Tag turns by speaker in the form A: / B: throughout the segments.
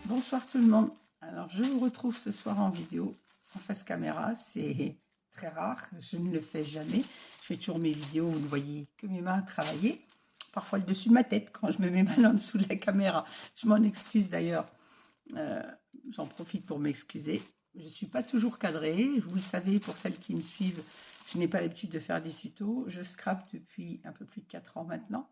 A: Bonsoir tout le monde. Alors je vous retrouve ce soir en vidéo, en face caméra. C'est très rare, je ne le fais jamais. Je fais toujours mes vidéos, vous ne voyez que mes mains travailler. Parfois le dessus de ma tête quand je me mets mal en dessous de la caméra. Je m'en excuse d'ailleurs. J'en profite pour m'excuser. Je ne suis pas toujours cadrée. Vous le savez, pour celles qui me suivent, je n'ai pas l'habitude de faire des tutos. Je scrape depuis un peu plus de 4 ans maintenant.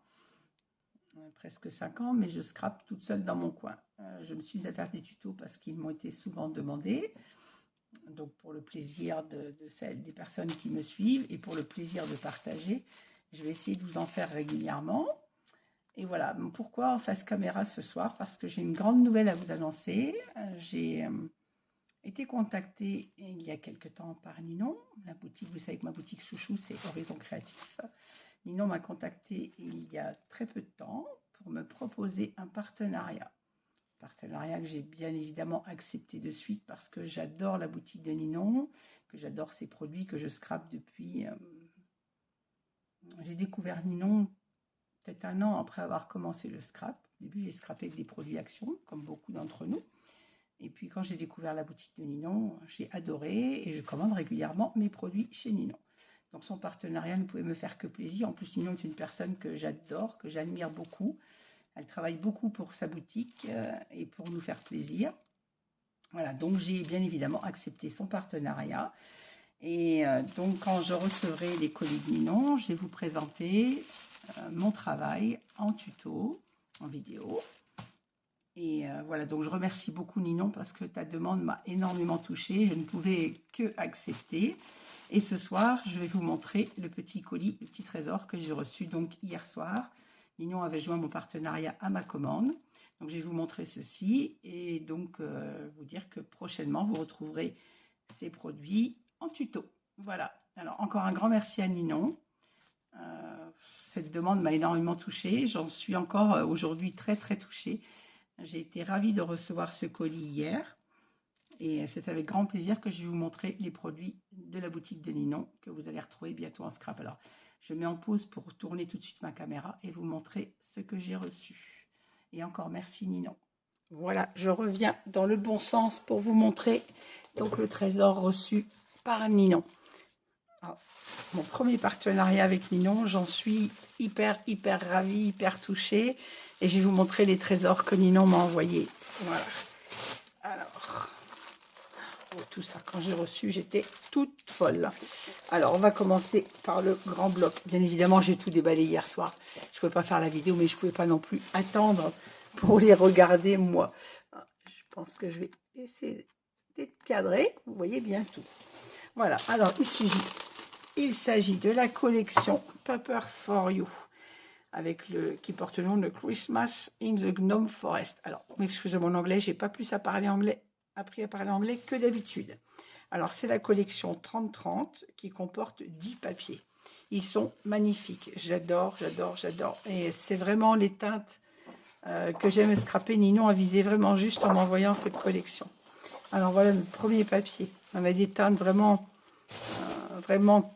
A: Presque 5 ans, mais je scrape toute seule dans mon coin. Je me suis mise à faire des tutos parce qu'ils m'ont été souvent demandés, donc pour le plaisir de celles des personnes qui me suivent et pour le plaisir de partager, je vais essayer de vous en faire régulièrement. Et voilà, pourquoi en face caméra ce soir? Parce que j'ai une grande nouvelle à vous annoncer. J'ai été contactée il y a quelque temps par Ninon, la boutique, vous savez que ma boutique chouchou c'est Horizon Créatif. Ninon m'a contacté il y a très peu de temps pour me proposer un partenariat. Partenariat que j'ai bien évidemment accepté de suite parce que j'adore la boutique de Ninon, que j'adore ses produits, que je scrape depuis... j'ai découvert Ninon peut-être 1 an après avoir commencé le scrap. Au début, j'ai scrapé avec des produits Action, comme beaucoup d'entre nous. Et puis, quand j'ai découvert la boutique de Ninon, j'ai adoré et je commande régulièrement mes produits chez Ninon. Donc, son partenariat ne pouvait me faire que plaisir. En plus, Ninon est une personne que j'adore, que j'admire beaucoup. Elle travaille beaucoup pour sa boutique et pour nous faire plaisir. Voilà, donc j'ai bien évidemment accepté son partenariat. Et donc, quand je recevrai les colis de Ninon, je vais vous présenter mon travail en tuto, en vidéo. Et voilà, donc je remercie beaucoup Ninon parce que ta demande m'a énormément touchée. Je ne pouvais que accepter. Et ce soir, je vais vous montrer le petit colis, le petit trésor que j'ai reçu donc hier soir. Ninon avait joint mon partenariat à ma commande. Donc je vais vous montrer ceci et donc vous dire que prochainement, vous retrouverez ces produits en tuto. Voilà, alors encore un grand merci à Ninon. Cette demande m'a énormément touchée. J'en suis encore aujourd'hui très très touchée. J'ai été ravie de recevoir ce colis hier et c'est avec grand plaisir que je vais vous montrer les produits de la boutique de Ninon que vous allez retrouver bientôt en scrap. Alors, je mets en pause pour tourner tout de suite ma caméra et vous montrer ce que j'ai reçu. Et encore merci Ninon. Voilà, je reviens dans le bon sens pour vous montrer donc le trésor reçu par Ninon. Alors, mon premier partenariat avec Ninon, j'en suis hyper ravie, hyper touchée. Et je vais vous montrer les trésors que Ninon m'a envoyés. Voilà. Alors, tout ça, quand j'ai reçu, j'étais toute folle. Alors, on va commencer par le grand bloc. Bien évidemment, j'ai tout déballé hier soir. Je ne pouvais pas faire la vidéo, mais je ne pouvais pas non plus attendre pour les regarder, moi. Je pense que je vais essayer d'être cadré. Vous voyez bien tout. Voilà. Alors, il s'agit de la collection Paper for You, avec qui porte le nom de Christmas in the Gnome Forest. Alors, excusez mon anglais, j'ai pas plus appris à parler anglais que d'habitude. Alors, c'est la collection 30-30 qui comporte 10 papiers. Ils sont magnifiques. J'adore. Et c'est vraiment les teintes que j'aime scraper. Ninon a visé vraiment juste en m'envoyant cette collection. Alors, voilà le premier papier. On a des teintes vraiment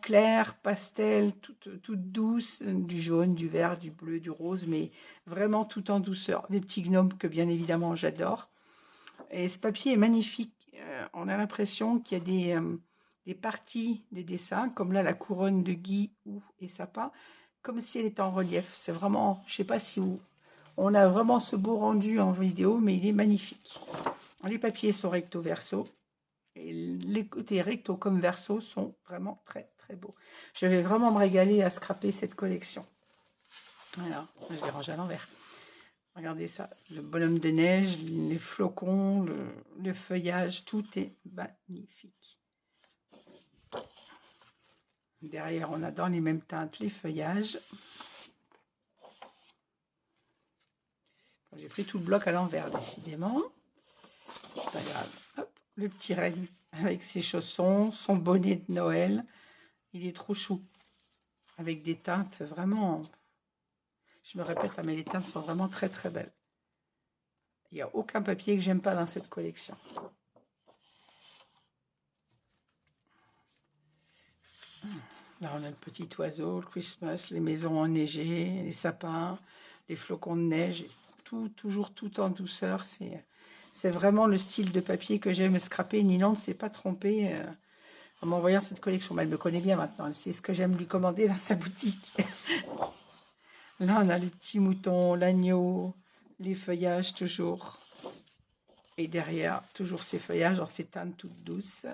A: claires, pastel, toutes douces, du jaune, du vert, du bleu, du rose, mais vraiment tout en douceur. Des petits gnomes que bien évidemment j'adore. Et ce papier est magnifique. On a l'impression qu'il y a des parties des dessins, comme là la couronne de gui et sapin, comme si elle était en relief. C'est vraiment, je ne sais pas si on a vraiment ce beau rendu en vidéo, mais il est magnifique. Les papiers sont recto verso. Et les côtés recto comme verso sont vraiment très beaux. Je vais vraiment me régaler à scraper cette collection. Alors, je les range à l'envers. Regardez ça, le bonhomme de neige, les flocons, le feuillage, tout est magnifique. Derrière, on a dans les mêmes teintes les feuillages. Bon, j'ai pris tout le bloc à l'envers, décidément. Pas grave. Hop, le petit renne avec ses chaussons, son bonnet de Noël. Il est trop chou. Avec des teintes vraiment... Je me répète, mais les teintes sont vraiment très belles. Il n'y a aucun papier que j'aime pas dans cette collection. Là, on a le petit oiseau, le Christmas, les maisons enneigées, les sapins, les flocons de neige, toujours tout en douceur. C'est vraiment le style de papier que j'aime scraper. Ninon ne s'est pas trompée en m'envoyant cette collection. Mais elle me connaît bien maintenant. Elle sait ce que j'aime lui commander dans sa boutique. Là, on a le petit mouton, l'agneau, les feuillages toujours. Et derrière, toujours ces feuillages dans ces teintes toutes douces.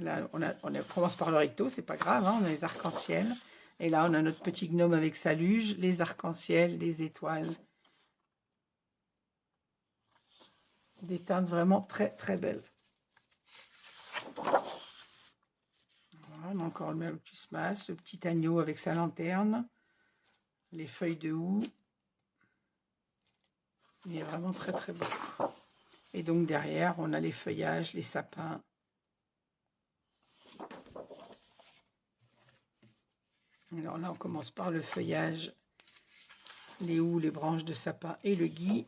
A: Là, on commence par le recto, c'est pas grave, hein, on a les arcs-en-ciel. Et là, on a notre petit gnome avec sa luge, les arcs-en-ciel, les étoiles. Des teintes vraiment très très belles. Voilà, on a encore le Merlucus Mas, le petit agneau avec sa lanterne, les feuilles de houx. Il est vraiment très très beau. Et donc derrière, on a les feuillages, les sapins. Alors là, on commence par le feuillage, les houx, les branches de sapin et le gui.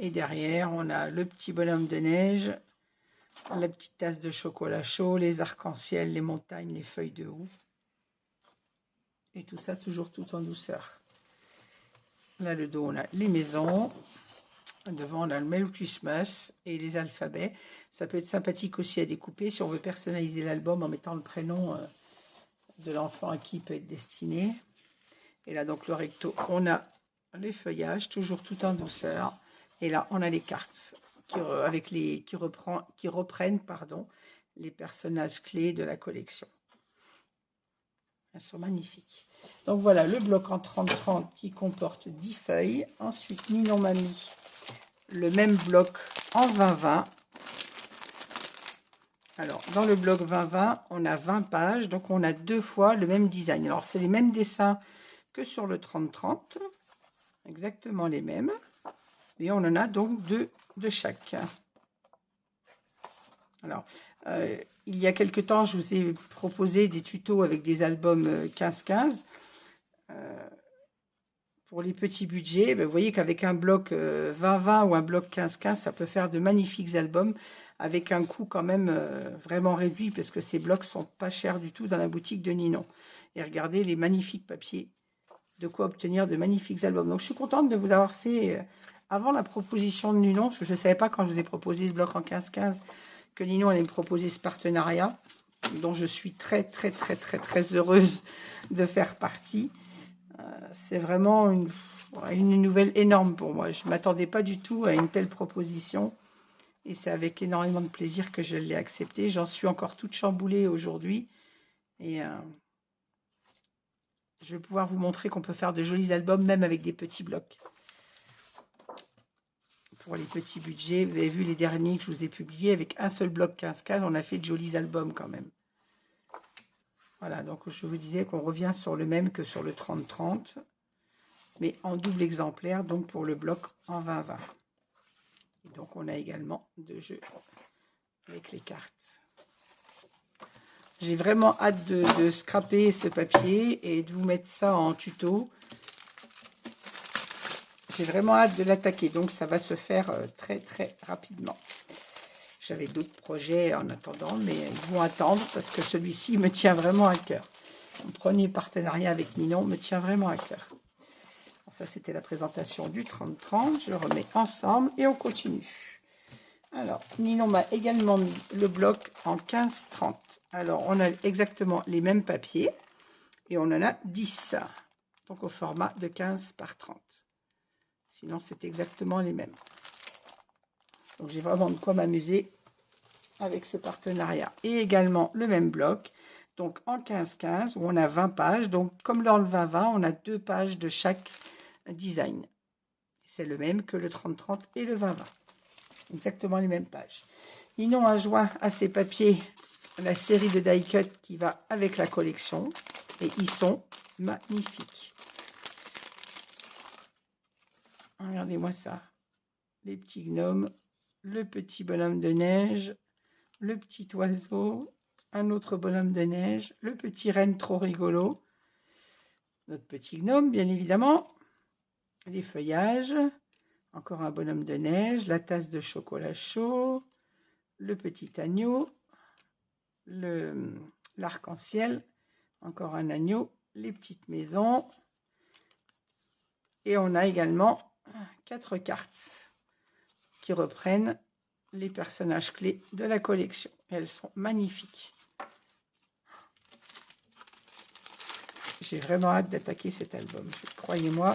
A: Et derrière, on a le petit bonhomme de neige, la petite tasse de chocolat chaud, les arcs-en-ciel, les montagnes, les feuilles de houx. Et tout ça, toujours tout en douceur. Là, le dos, on a les maisons. Devant, on a le Merlucus Mas et les alphabets. Ça peut être sympathique aussi à découper si on veut personnaliser l'album en mettant le prénom de l'enfant à qui il peut être destiné. Et là, donc, le recto, on a les feuillages, toujours tout en douceur. Et là, on a les cartes qui reprennent les personnages clés de la collection. Elles sont magnifiques. Donc voilà, le bloc en 30-30 qui comporte 10 feuilles. Ensuite, Ninon m'a mis le même bloc en 20-20. Alors, dans le bloc 20-20, on a 20 pages, donc on a 2 fois le même design. Alors, c'est les mêmes dessins que sur le 30-30, exactement les mêmes, mais on en a donc 2 de chaque. Alors, il y a quelque temps, je vous ai proposé des tutos avec des albums 15-15. Pour les petits budgets, vous voyez qu'avec un bloc 20-20 ou un bloc 15-15, ça peut faire de magnifiques albums avec un coût quand même vraiment réduit parce que ces blocs sont pas chers du tout dans la boutique de Ninon. Et regardez les magnifiques papiers, de quoi obtenir de magnifiques albums. Donc je suis contente de vous avoir fait avant la proposition de Ninon, parce que je ne savais pas quand je vous ai proposé ce bloc en 15-15 que Ninon allait me proposer ce partenariat, dont je suis très très très très très heureuse de faire partie. C'est vraiment une nouvelle énorme pour moi. Je ne m'attendais pas du tout à une telle proposition. Et c'est avec énormément de plaisir que je l'ai acceptée. J'en suis encore toute chamboulée aujourd'hui. Et je vais pouvoir vous montrer qu'on peut faire de jolis albums, même avec des petits blocs. Pour les petits budgets, vous avez vu les derniers que je vous ai publiés. Avec un seul bloc 15-15, on a fait de jolis albums quand même. Voilà, donc je vous disais qu'on revient sur le même que sur le 30-30, mais en double exemplaire, donc pour le bloc en 20-20. Donc on a également 2 jeux avec les cartes. J'ai vraiment hâte de scraper ce papier et de vous mettre ça en tuto. J'ai vraiment hâte de l'attaquer, donc ça va se faire très très rapidement. J'avais d'autres projets en attendant, mais ils vont attendre parce que celui-ci me tient vraiment à cœur. Mon premier partenariat avec Ninon me tient vraiment à cœur. Alors ça, c'était la présentation du 30-30. Je le remets ensemble et on continue. Alors, Ninon m'a également mis le bloc en 15-30. Alors, on a exactement les mêmes papiers et on en a 10. Donc, au format de 15 par 30. Sinon, c'est exactement les mêmes. Donc, j'ai vraiment de quoi m'amuser avec ce partenariat. Et également le même bloc, donc en 15-15, où on a 20 pages. Donc, comme dans le 20-20, on a 2 pages de chaque design. C'est le même que le 30-30 et le 20-20. Exactement les mêmes pages. Ninon a joint à ces papiers la série de die cut qui va avec la collection. Et ils sont magnifiques. Regardez-moi ça. Les petits gnomes, le petit bonhomme de neige, le petit oiseau, un autre bonhomme de neige, le petit renne trop rigolo, notre petit gnome, bien évidemment, les feuillages, encore un bonhomme de neige, la tasse de chocolat chaud, le petit agneau, l'arc-en-ciel, encore un agneau, les petites maisons, et on a également 4 cartes qui reprennent les personnages clés de la collection. Et elles sont magnifiques. J'ai vraiment hâte d'attaquer cet album. Croyez-moi,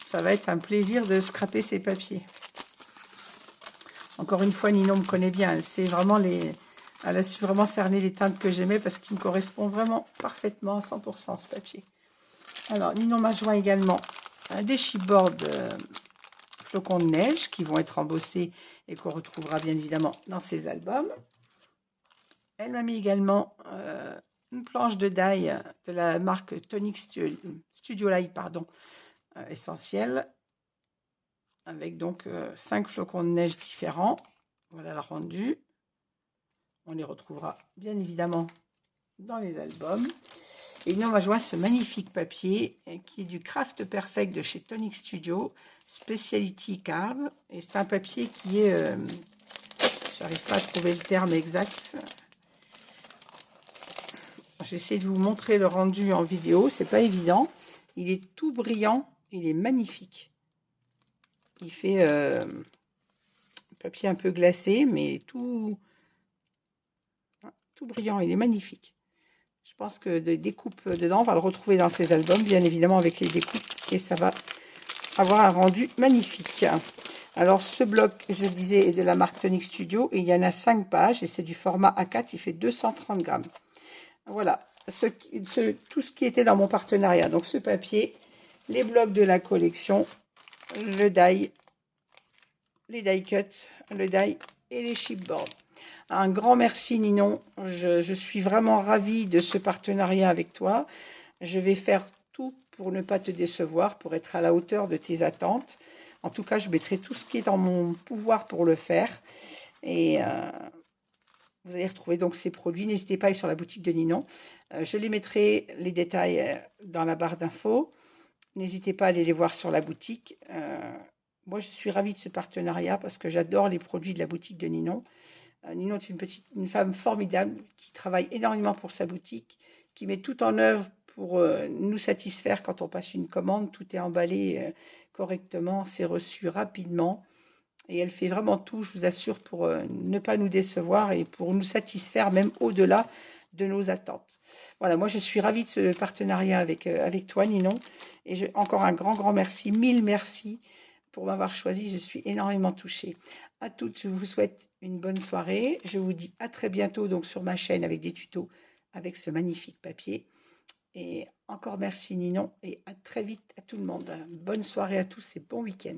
A: ça va être un plaisir de scraper ces papiers. Encore une fois, Ninon me connaît bien. C'est vraiment elle a su vraiment cerner les teintes que j'aimais parce qu'il me correspond vraiment parfaitement à 100% ce papier. Alors, Ninon m'a joint également des chipboards flocons de neige qui vont être embossés et qu'on retrouvera bien évidemment dans ces albums. Elle m'a mis également une planche de die de la marque Tonic Studio Light, pardon, essentielle, avec donc 5 flocons de neige différents. Voilà le rendu. On les retrouvera bien évidemment dans les albums. Et nous, on va joindre ce magnifique papier qui est du Craft Perfect de chez Tonic Studio, Speciality Card. Et c'est un papier qui est... j'arrive pas à trouver le terme exact. J'essaie de vous montrer le rendu en vidéo, c'est pas évident. Il est tout brillant, il est magnifique. Il fait papier un peu glacé, mais tout brillant, il est magnifique. Je pense que des découpes dedans, on va le retrouver dans ces albums, bien évidemment avec les découpes, et ça va avoir un rendu magnifique. Alors ce bloc, je disais, est de la marque Tonic Studio, et il y en a 5 pages, et c'est du format A4, il fait 230 grammes. Voilà, tout ce qui était dans mon partenariat. Donc ce papier, les blocs de la collection, le die, les die cuts, le die et les chipboards. Un grand merci Ninon, je suis vraiment ravie de ce partenariat avec toi. Je vais faire tout pour ne pas te décevoir, pour être à la hauteur de tes attentes. En tout cas, je mettrai tout ce qui est dans mon pouvoir pour le faire. Et vous allez retrouver donc ces produits. N'hésitez pas à aller sur la boutique de Ninon. Je les mettrai les détails dans la barre d'infos. N'hésitez pas à aller les voir sur la boutique. Moi, je suis ravie de ce partenariat parce que j'adore les produits de la boutique de Ninon. Ninon est une femme formidable qui travaille énormément pour sa boutique, qui met tout en œuvre pour nous satisfaire quand on passe une commande. Tout est emballé correctement, c'est reçu rapidement. Et elle fait vraiment tout, je vous assure, pour ne pas nous décevoir et pour nous satisfaire même au-delà de nos attentes. Voilà, moi je suis ravie de ce partenariat avec toi, Ninon. Et encore un grand merci, 1000 merci pour m'avoir choisi. Je suis énormément touchée. À toutes, je vous souhaite une bonne soirée. Je vous dis à très bientôt donc sur ma chaîne avec des tutos avec ce magnifique papier. Et encore merci Ninon et à très vite à tout le monde. Bonne soirée à tous et bon week-end.